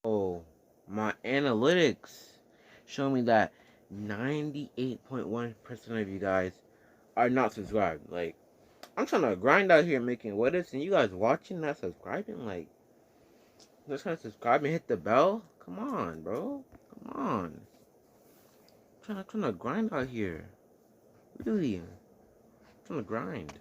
Oh, my analytics show me that 98.1% of you guys are not subscribed. Like, I'm trying to grind out here making what ifs, and you guys watching, not subscribing. Like, just trying to subscribe and hit the bell. Come on, bro. Come on. I'm trying to grind out here. Really, I'm trying to grind.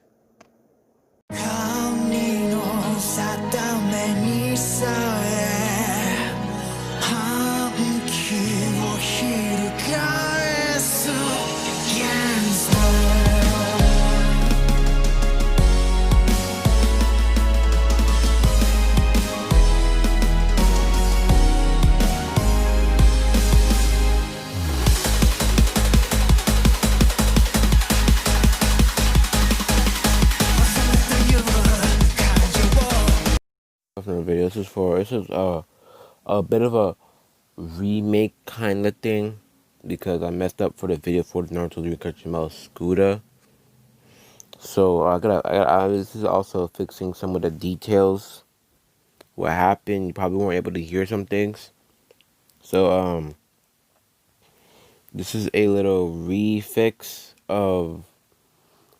Video. This is a bit of a remake kind of thing because I messed up for the video for the Naruto Reincarnation Melasculas. So this is also fixing some of the details. What happened? You probably weren't able to hear some things. So this is a little refix of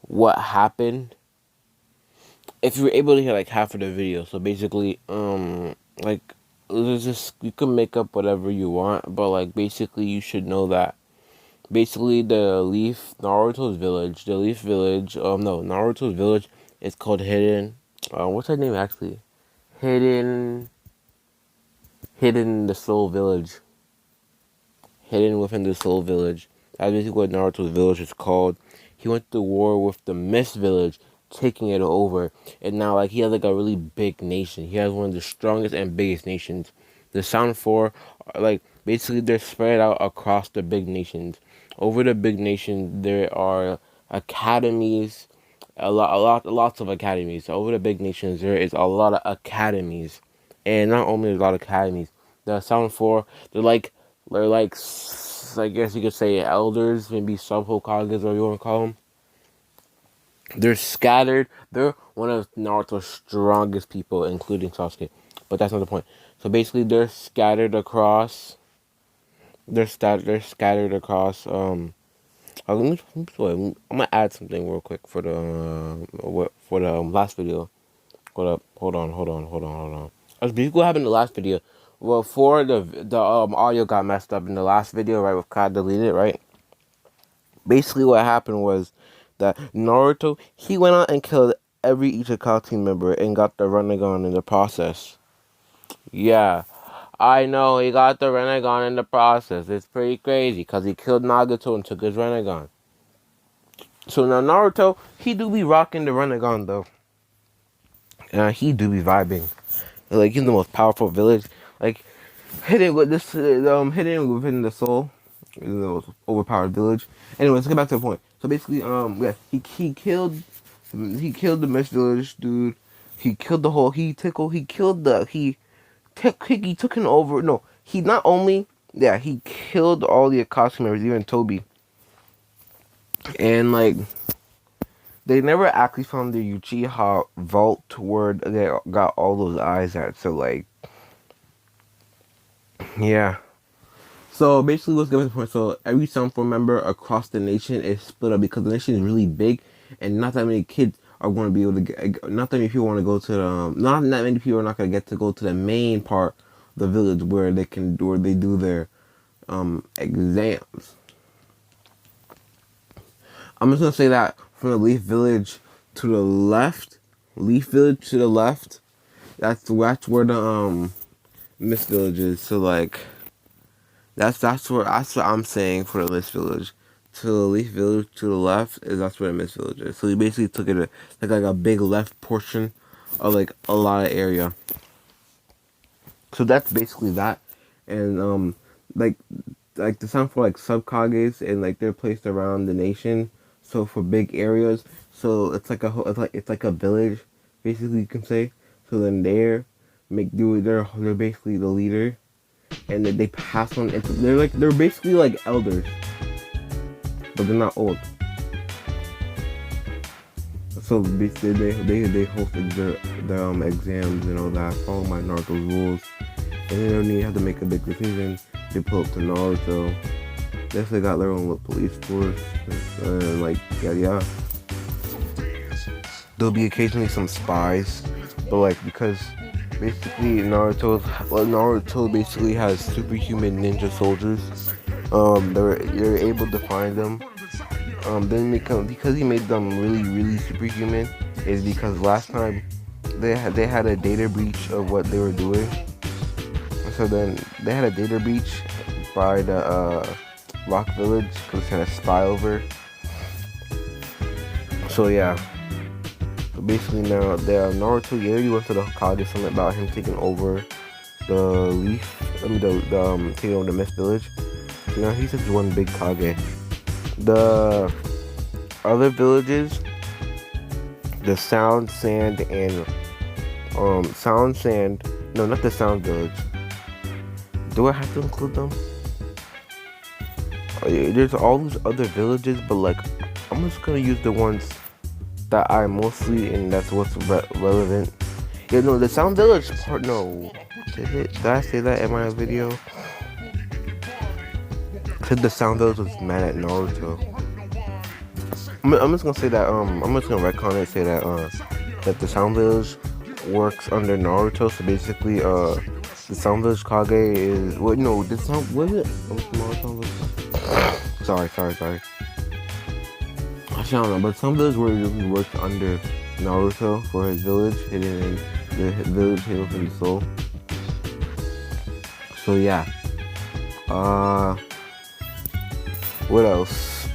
what happened. If you were able to hear like half of the video, so basically, like there's just you can make up whatever you want, but like basically you should know that basically Naruto's village, Naruto's village is called Hidden. What's that name actually? Hidden the Soul Village. Hidden within the Soul Village. That's basically what Naruto's village is called. He went to war with the Mist Village, taking it over, and now like he has like a really big nation. He has one of the strongest and biggest nations. The Sound Four, like basically they're spread out across the big nations. Over the big nations, there are academies, lots of academies. So over the big nations, there is a lot of academies, and not only a lot of academies. The Sound Four, they're like I guess you could say elders, maybe sub Hokages, or you want to call them. They're scattered. They're one of Naruto's strongest people, including Sasuke. But that's not the point. So basically, they're scattered across. They're scattered across. I'm gonna add something real quick for the last video. Hold on. As basically what happened in the last video. Well, for the audio got messed up in the last video, right? With Kai deleted, right? Basically, what happened was that Naruto, he went out and killed every Ichika team member and got the Rinnegan in the process. Yeah, I know, he got the Rinnegan in the process. It's pretty crazy, because he killed Nagato and took his Rinnegan. So now Naruto, he do be rocking the Rinnegan, though. He do be vibing. Like, he's the most powerful village. Like, hidden within the soul. The most overpowered village. Anyway, let's get back to the point. So basically, yeah, he killed the Mist Village dude. He killed the whole. He took him over. No, he not only he killed all the Akatsuki members, even Toby. And like, they never actually found the Uchiha vault where they got all those eyes at. So like, yeah. So basically, let's get to the point. So every Sound 4 member across the nation is split up because the nation is really big, and not that many kids are going to be able to get. Not that many people want to go to the. Not that many people are not going to get to go to the main part of the village where they do their exams. I'm just gonna say that from the Leaf Village to the left, that's where the Mist Village is. So like. That's what I'm saying for the Mist Village. To the Leaf Village to the left that's where the Mist Village is. So he basically took it like a big left portion of like a lot of area. So that's basically that. And like the Sound for like sub-kages, and like they're placed around the nation. So for big areas, so it's like a village, basically you can say. So then they're basically the leader. And then they pass on into they're basically like elders, but they're not old. So basically they host their exams and all that, follow my Naruto rules, And then they have to make a big decision. They pull up to Naruto. They got their own little police force, and like yeah. There'll be occasionally some spies, but like because basically Naruto basically has superhuman ninja soldiers. They're able to find them. Then because he made them really superhuman is because last time they had a data breach of what they were doing. So then they had a data breach by the Rock Village because they had a spy over. So yeah. So basically now Naruto already went to the Hokage Summit about him taking over the taking over the Mist Village. So now he's just one big Kage. The other villages, the Sound Sand, no, not the Sound Village. Do I have to include them? There's all these other villages, but like I'm just gonna use the ones that I mostly, and that's what's relevant. Yeah, no, the Sound Village part. No, did I say that in my video? I said the Sound Village was mad at Naruto. I'm just gonna say that. I'm just gonna retcon it. Say that. That the Sound Village works under Naruto. So basically, the Sound Village Kage is what? No, the Sound was it? Sorry. I don't know, but some village where he worked under Naruto for his village, hidden in the village hidden from the soul. So yeah. What else?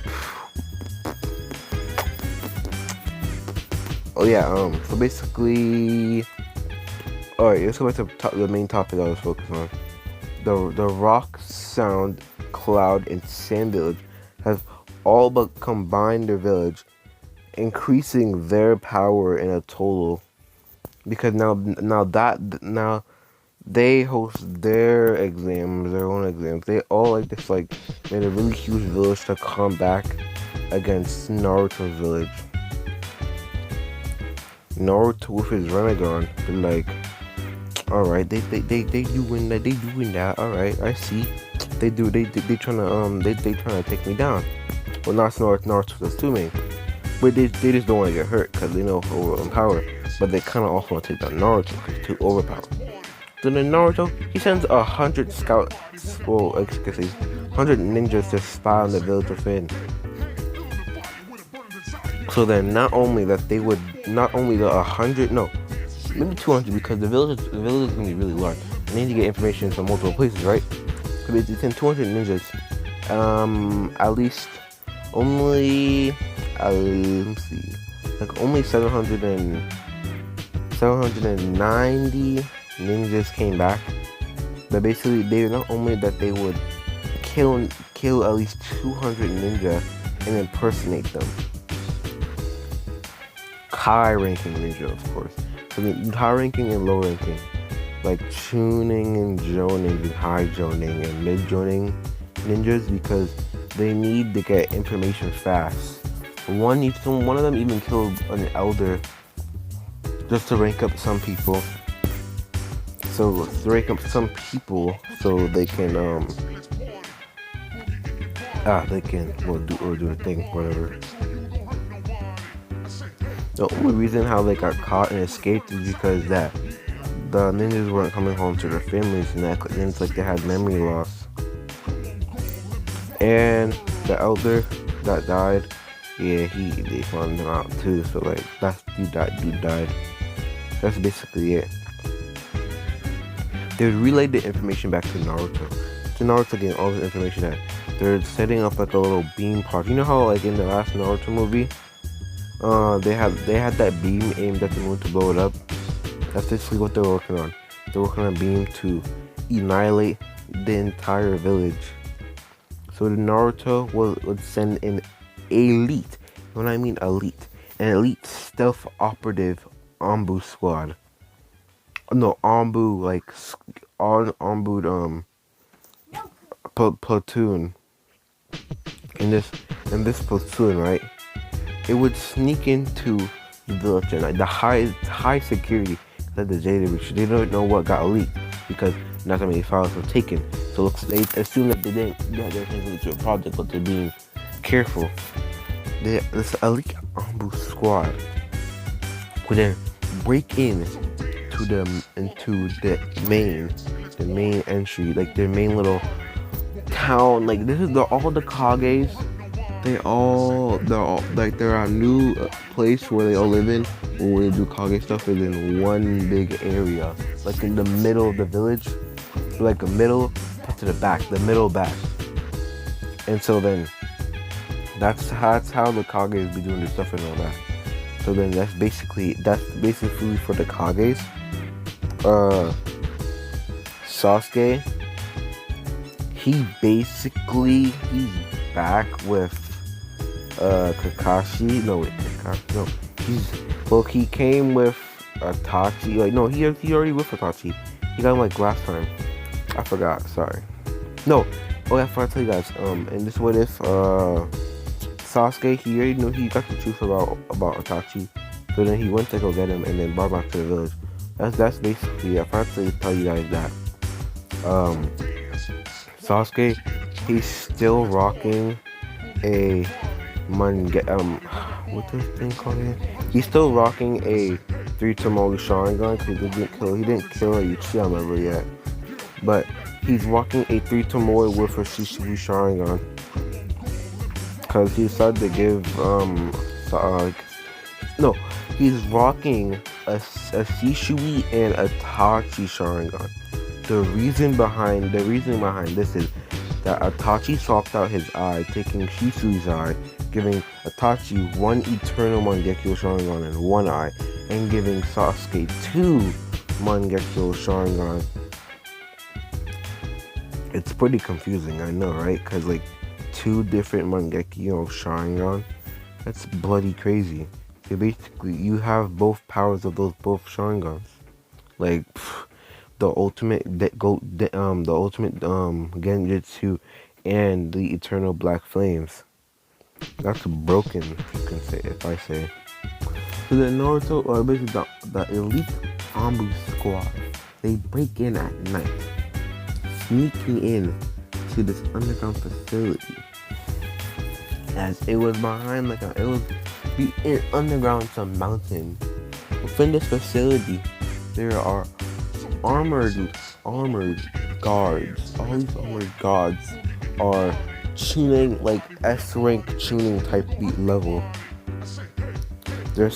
Oh yeah. So basically, all right. Let's go back to the main topic I was focused on. The Rock, Sound, Cloud, and Sand Village have all but combined their village, increasing their power in a total. Because now they host their own exams. They all made a really huge village to come back against Naruto's village. Naruto with his Renegon, they're like, all right, they doing that. All right, I see. They trying to take me down. Well, not Naruto's assuming, but they just don't want to get hurt because they know we're power. But they kind of also want to take down Naruto because he's too overpowered. So then Naruto, he sends 100 scouts, 100 ninjas to spy on the village of Finn. So then not only the 100, no, maybe 200, because the village is going to be really large. They need to get information from multiple places, right? So they send 200 ninjas. At least only, let me see, like only 790 ninjas came back. But basically, they not only that they would kill at least 200 ninja and impersonate them. High ranking ninja, of course. So the high ranking and low ranking, like tuning and joning, and high joning and mid joning ninjas, because they need to get information fast. One of them even killed an elder just to rank up some people. So to rank up some people so they can do a thing, whatever. The only reason how they got caught and escaped is because that the ninjas weren't coming home to their families, and it's like they had memory loss. And the elder that died, yeah, they found him out too. So like dude died. That's basically it. They relayed the information back to Naruto. So Naruto getting all the information that they're setting up like a little beam pod. You know how like in the last Naruto movie, they had that beam aimed at the moon to blow it up. That's basically what they're working on. They're working on a beam to annihilate the entire village. So the Naruto would send an elite, when I mean elite, an elite stealth operative Anbu squad. No, Anbu, like platoon. In this platoon, right? It would sneak into the village at night. The high security that the Jada Reach. They don't know what got leaked because not that many files were taken. So looks they assume that they didn't get their hands into a project, but they're being careful. This elite ambush squad would then break into the main entry, like their main little town. Like this is all the Kages. They're all like they're a new place where they all live in. When they do Kage stuff is in one big area, like in the middle of the village, like a middle to the back, the middle back. And so then that's how the Kages be doing their stuff and all that. So then that's basically for the Kages. Sasuke, he's back with Kakashi. No, wait, Kakashi. No, he came with Itachi. Like, no, he already with Itachi. He got him like last time. I forgot. Sorry. No. Oh, yeah, I forgot to tell you guys. And this what if Sasuke, he already knew he got the truth about Itachi. So then he went to go get him and then brought him back to the village. That's basically. I forgot to tell you guys that. Sasuke, he's still rocking a what's this thing called again? He's still rocking a 3 Tomoe Sharingan because he didn't kill a Uchiha yet. But he's rocking a 3 Tomoe with a Shisui Sharingan. Because he decided to give he's rocking a Shisui and a Itachi Sharingan. The reason behind this is that Itachi swapped out his eye, taking Shisui's eye, giving Itachi 1 Eternal Mangekyo Sharingan and 1 eye, and giving Sasuke 2 Mangekyo Sharingan. It's pretty confusing, I know, right? Because like 2 different Mangekyo Sharingan, that's bloody crazy. So basically, you have both powers of those both Sharingans, like the ultimate Genjutsu and the Eternal Black Flames. That's broken, you can say, if I say. So the Naruto, or basically the elite ambush squad, they break in at night, sneaking in to this underground facility. As it was behind underground some mountain. Within this facility, there are armored guards. All these armored guards are tuning, like S-rank tuning type beat level. Their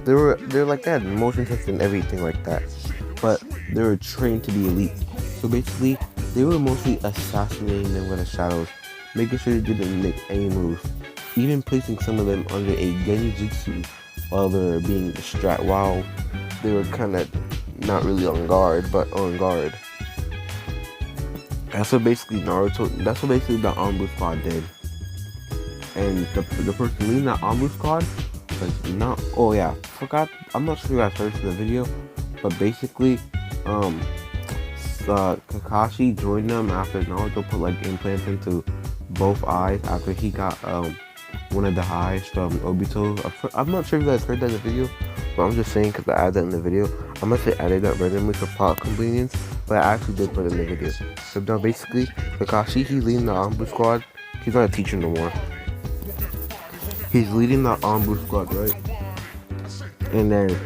they're like that, motion test and everything like that. But they were trained to be elite. So basically, they were mostly assassinating them with the shadows, making sure they didn't make any moves, even placing some of them under a genjutsu while they were being distracted, while they were kind of not really on guard, but on guard. That's what basically the ambush squad did. And the person leading that ambush squad was not. Oh yeah, forgot. I'm not sure if you guys heard the video, but basically, Kakashi joined them after Naruto put like implants into both eyes after he got one of the eyes from Obito. I'm not sure if you guys heard that in the video, but I'm just saying because I added that in the video. I'm gonna say added that randomly for plot convenience, but I actually did put it in the video. So now basically, Kakashi, he's leading the ambush squad. He's not a teacher no more. He's leading the ambush squad, right? And then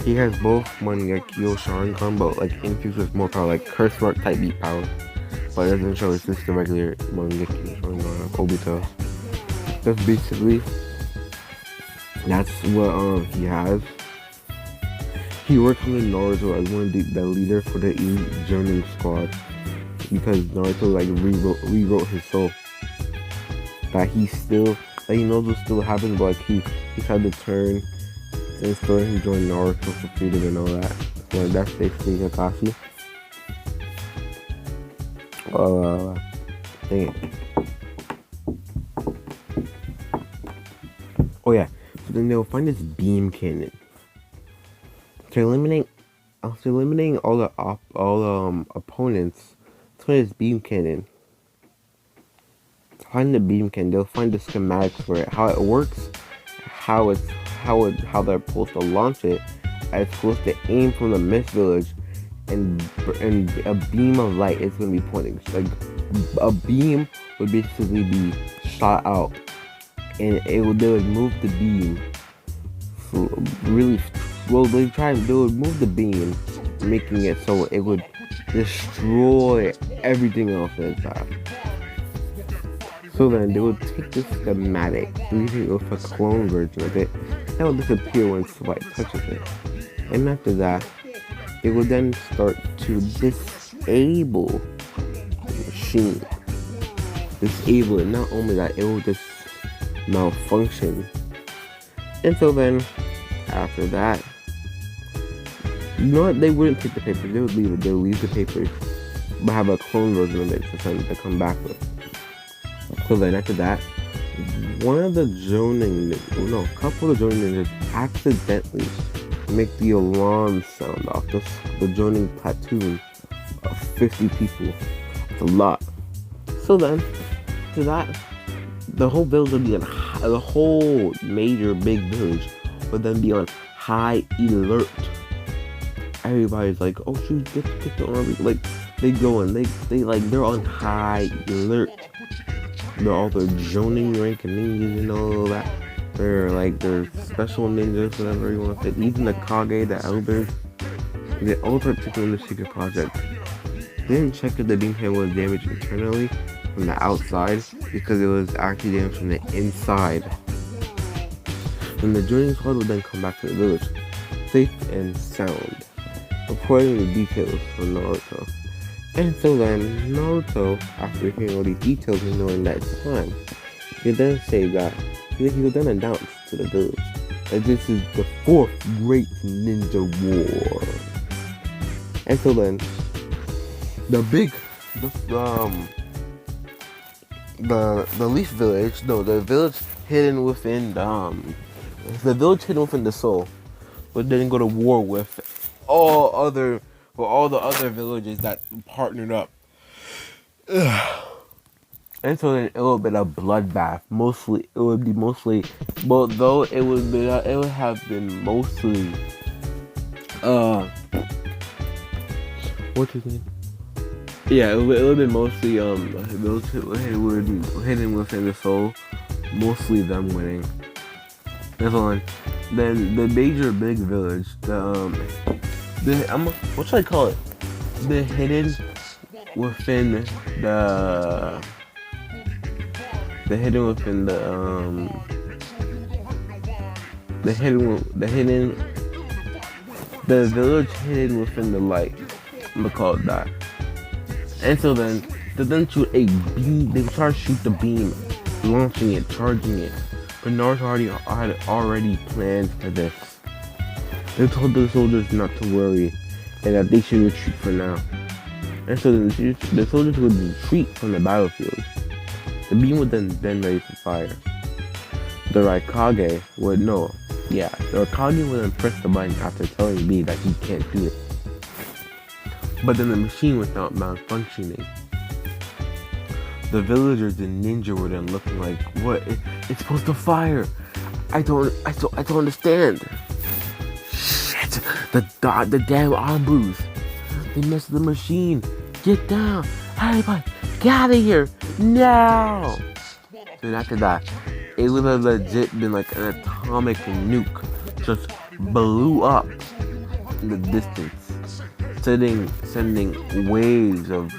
he has both Mangekyo Sharingan, but like infused with more power, like curse mark type beat power. But it doesn't show it's just the regular Mangekyo Sharingan of Obito. That's what he has. He works under Naruto as one of the leader for the elite journey squad because Naruto like rewrote his soul. That he knows what still happens, but like he had to turn and start him join Naruto for freedom and all that. So that's basically Kakashi. Dang it. Oh yeah. So then they'll find this beam cannon. To eliminate all the opponents, let's find this beam cannon. Find the beam cannon. They'll find the schematics for it, how it works, how they're supposed to launch it, are supposed to aim from the mist village, and a beam of light is gonna be pointing. Like a beam would basically be shot out, and they would move the beam. So really, well, they would move the beam, making it so it would destroy everything else in its path. So then they would take this schematic, leaving it with a clone version of it, that would disappear when Swipe touches it. And after that, they would then start to disable the machine. Disable it. Not only that, it will just malfunction. And so then, after that, you know what? They wouldn't take the papers. They would leave it. They would leave the papers, but have a clone version of it to come back with. So then after that, a couple of the Jonin ninjas accidentally make the alarm sound off the Jonin platoon of 50 people. It's a lot. So then, to that, the whole village would be the whole major big village would then be on high alert. Everybody's like, oh shoot, get the army. Like, they go and they're on high alert. They're all the Jonin rank ninjas and all that. They're special ninjas, whatever you want to say. Even the Kage, the elders, they all participate in the secret project. They didn't check if the beamhead was damaged internally from the outside, because it was actually damaged from the inside. And the Jonin squad would then come back to the village, safe and sound, reporting the details for Naruto. And so then, Naruto, after hearing all these details and knowing that it's time, he then say that he will then announce to the village that this is the 4th Great Ninja War. And so then, the Leaf Village, the village hidden within the soul, would then go to war with all the other villages that partnered up. And so then it would be a bloodbath. It would have been mostly what's his name? Yeah, it would have been mostly those who were hidden within the soul, mostly them winning. And so on. Then the major big village, what should I call it? The hidden within the village hidden within the light. I'm gonna call it that. And so then they then shoot a beam. They try to shoot the beam, launching it, charging it. But Naruto had already planned for this. They told the soldiers not to worry, and that they should retreat for now. And so the soldiers would retreat from the battlefield. The beam would then ready for fire. The Reincarnation would then press the button after telling B that he can't do it. But then the machine was not malfunctioning. The villagers and ninja were then looking like, what? It's supposed to fire. I don't understand. Shit! The damn arm boost. They messed with the machine. Get down. Everybody, get out of here now. And after that, it would have legit been like an atomic nuke. Just blew up in the distance, sending waves of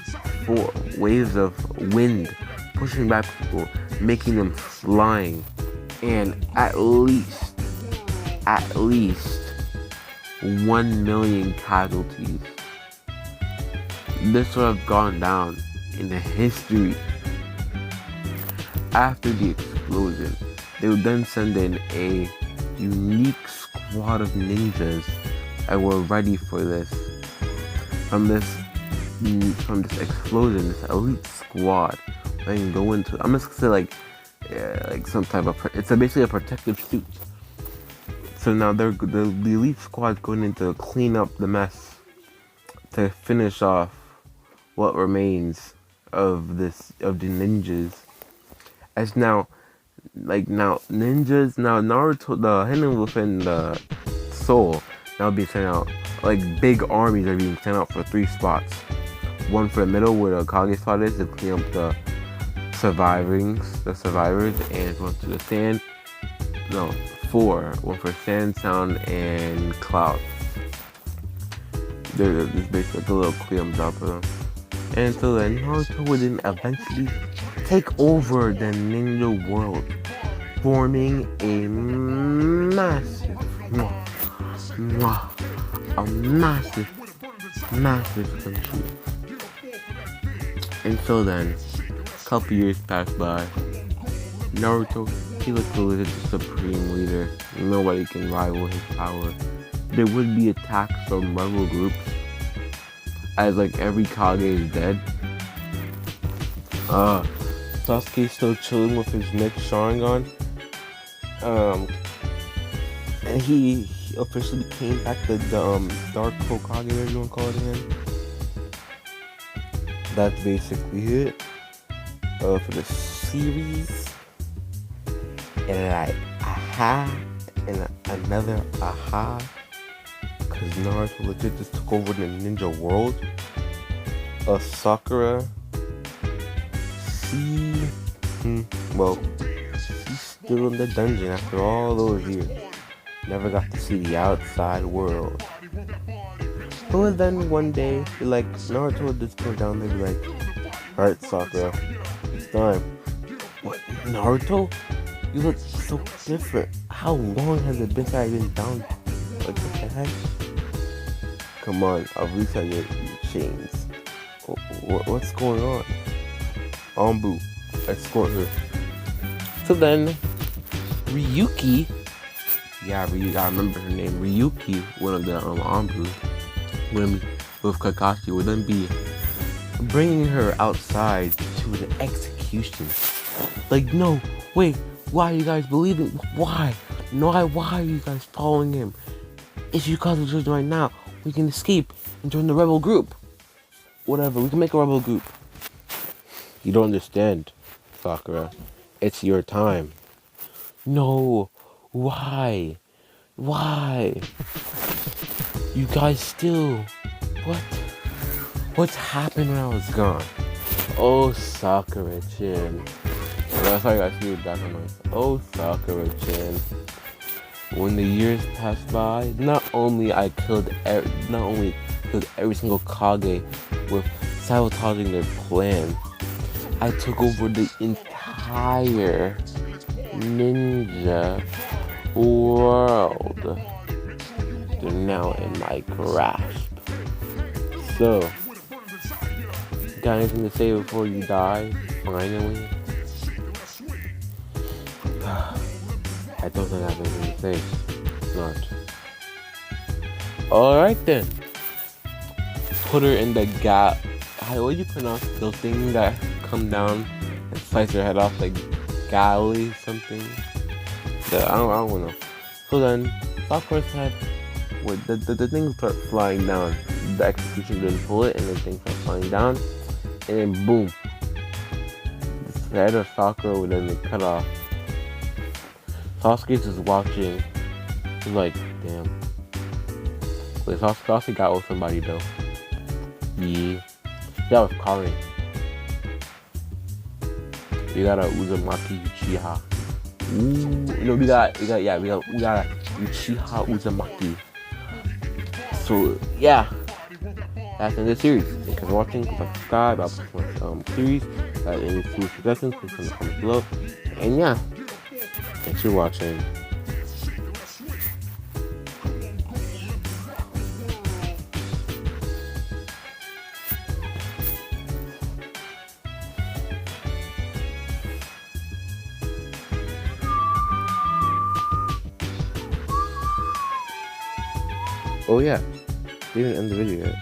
wind, pushing back people, making them flying, and at least 1 million casualties. This would have gone down in the history. After the explosion, they would then send in a unique squad of ninjas that were ready for this. From this explosion, this elite squad, they can go into. I'm just gonna say like some type of. It's basically a protective suit. So now the elite squad's going in to clean up the mess, to finish off what remains of the ninjas. As now ninjas, now Naruto, the hidden within the soul, now being sent out. Like big armies are being sent out for 3 spots. One for the middle where the Kage spot is to clean up the survivors, and one to the sand. No, 4. One for sand, sound, and cloud. There's basically like a little clean job for them. And so then Naruto would then eventually take over the ninja world, forming a massive country. And so then, a couple years pass by. Naruto, he looks the supreme leader. Nobody can rival his power. There would be attacks from rival groups, as like every Kage is dead. Sasuke's still chilling with his next Sharingan. And he officially came back to the Dark Hokage, whatever you want to call it again. That's basically it for the series. And another aha, because Naruto legit just took over the ninja world. Sakura, she's still in the dungeon after all those years. Never got to see the outside world. But then one day, like, Naruto would just go down there and be like, alright, Sakura, it's time. What, Naruto? You look so different. How long has it been since I've been down? Like, what the heck? Come on, I'll reset your chains. What's going on? Anbu, escort her. So then, Ryuki, I remember her name, Ryuki, one of the Anbu, with Kakashi, would then be bringing her outside to an execution. Like, no, wait, why are you guys believing? Why? No, why are you guys following him? If you cause the children right now, we can escape and join the rebel group. Whatever, we can make a rebel group. You don't understand, Sakura. It's your time. No, why? Why? You guys still... What's happened when I was gone? Oh, Sakura-chan. That's how I see you back on my... Oh, Sakura-chan. When the years passed by, not only killed every single Kage with sabotaging their plan, I took over the entire ninja world. They're now in my grasp. So, got anything to say before you die? Finally? I don't think I have anything to say. Not. Alright then. Put her in the gap. How would you pronounce those things that come down and slice your head off, like galley something? I don't know. So then, Sakura's head, the things start flying down. The execution didn't pull it, and the things start flying down, and then boom, the head of Sakura would then cut off. Sasuke's just watching. He's like, damn. Wait, Sasuke got with somebody though. Yeah. That was Karin. We got a Uzumaki Uchiha. Ooh, we got Uchiha Uzumaki. So yeah, that's in this series. Thanks for watching. Subscribe. I'll post my series. Any series suggestions, please in the comments below. And yeah, thanks for watching. Oh yeah, didn't end the video yet.